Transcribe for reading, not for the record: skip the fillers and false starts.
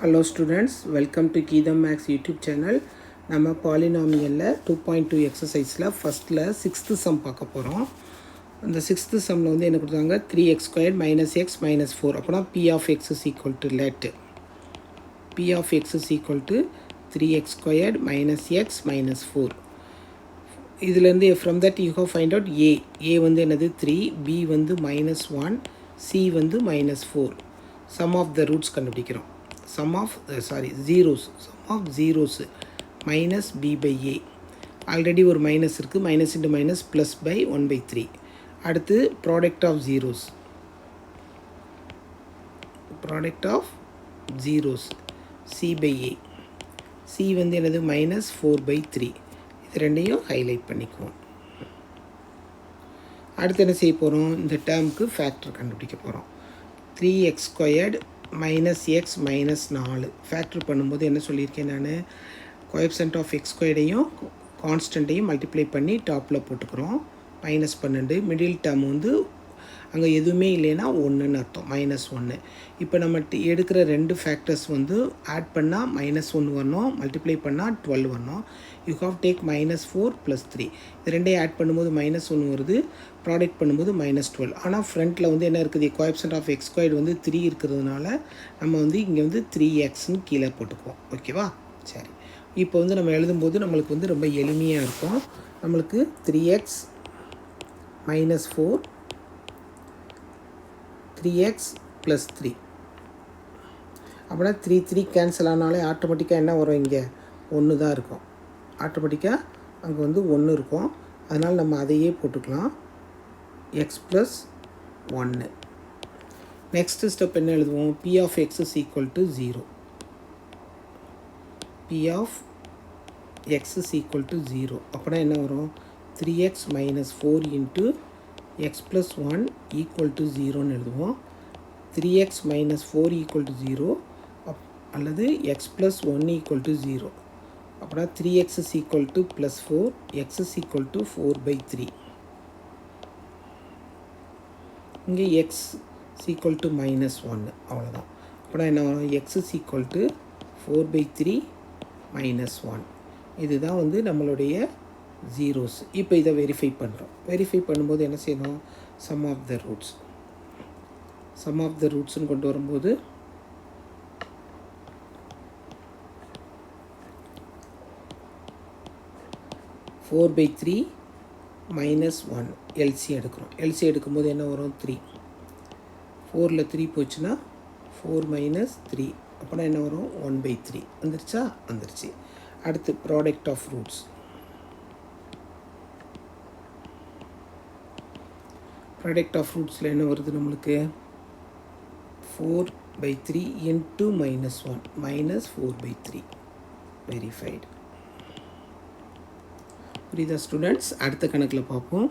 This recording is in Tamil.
Hello students, welcome to Geetham Maths YouTube channel. நம்ம polynomial 2.2 exerciseல firstல 6th sum பார்க்க போறோம். அந்த 6th sumல வந்து என்ன கொடுத்தாங்க 3x squared minus x minus 4. அப்பனா p of x is equal to let p of x is equal to 3x squared minus x minus 4. இதுல இருந்து from that you have find out a வந்து என்னது 3, b வந்து minus 1, c வந்து minus 4. Sum of the roots கண்டுபிடிக்கிறோம். Sum of zeros minus b by a. Already ஒரு minus இருக்கு, minus into minus plus by 1 by 3. அடுத்து product of zeros c by a. c வந்து என்னது minus 4 by 3. இது ரெண்டையும் ஹைலைட் பண்ணிக்குவோம். அடுத்து என்ன செய்ய போகிறோம், இந்த டேர்முக்கு ஃபேக்டர் கண்டுபிடிக்க போகிறோம். 3x squared minus x minus 4 factor பண்ணும்போது என்ன சொல்லியிருக்கேன் நான், கோஎஃபிஷியன்ட் ஆஃப் எக்ஸ் ஸ்கொயர்டையும் கான்ஸ்டண்ட்டையும் மல்டிப்ளை பண்ணி டாப்பில் போட்டுக்கிறோம். மைனஸ் 12, மிடில் டேர்ம் வந்து அங்கே எதுவுமே இல்லைன்னா 1ன்னு அர்த்தம், மைனஸ் 1. இப்போ நம்ம எடுக்கிற ரெண்டு ஃபேக்டர்ஸ் வந்து ஆட் பண்ணால் மைனஸ் 1 வரணும், மல்டிப்ளை பண்ணால் 12 வரணும். You have take minus 4 plus 3. இது ரெண்டையும் ஆட் பண்ணும்போது minus 1 வருது, ப்ராடக்ட் பண்ணும்போது minus 12. ஆனால் ஃப்ரண்ட்டில் வந்து என்ன இருக்குது, கோஎஃபிஷியன்ட் ஆஃப் எக்ஸ் ஸ்கொயர்டு வந்து 3 இருக்கிறதுனால நம்ம வந்து இங்கே வந்து 3xன்னு கீழே போட்டுக்குவோம். ஓகேவா, சரி. இப்போ வந்து நம்ம எழுதும்போது நம்மளுக்கு வந்து ரொம்ப எளிமையாக இருக்கும். நம்மளுக்கு 3x minus 4 3x plus 3 அப்படின்னா 3 கேன்சல் ஆனாலே ஆட்டோமேட்டிக்காக என்ன வரும், இங்கே 1 தான் இருக்கும். ஆட்டோமேட்டிக்காக அங்கே வந்து 1 இருக்கும். அதனால் நம்ம அதையே போட்டுக்கலாம், x plus 1. நெக்ஸ்ட் ஸ்டெப் என்ன எழுதுவோம், p of x is equal to 0. p of x is equal to 0 அப்படின்னா என்ன வரும், 3x minus 4 into x plus 1 equal to 0ன்னு எழுதுவோம். 3x minus 4 equal to 0 அல்லது x plus 1 equal to 0. அப்படின்னா 3x is equal to plus 4, x is equal to 4 by 3. இங்கே x is equal to minus 1, அவ்வளோதான். அப்படின்னா என்ன வரும், x is equal to 4 by 3 minus 1. இதுதான் வந்து நம்மளுடைய ஜீரோஸ். இப்போ இதை வெரிஃபை பண்ணுறோம். வெரிஃபை பண்ணும்போது என்ன செய்யணும், சம் ஆஃப் த ரூட்ஸ்னு கொண்டு வரும்போது ஃபோர் பை 3 minus 1 எல்சி எடுக்கிறோம். எல்சி எடுக்கும்போது என்ன வரும், 3. 4ல் 3 போச்சுன்னா 4 minus 3 அப்படின்னா என்ன வரும், 1 by 3 வந்துருச்சா, வந்துருச்சு. அடுத்து product of roots. Product of ரூட்ஸில் என்ன வருது நம்மளுக்கு, 4 by 3 into minus 1 minus 4 by 3 verified. புரியுதா ஸ்டூடெண்ட்ஸ், அடுத்த கணக்கில் பார்ப்போம்.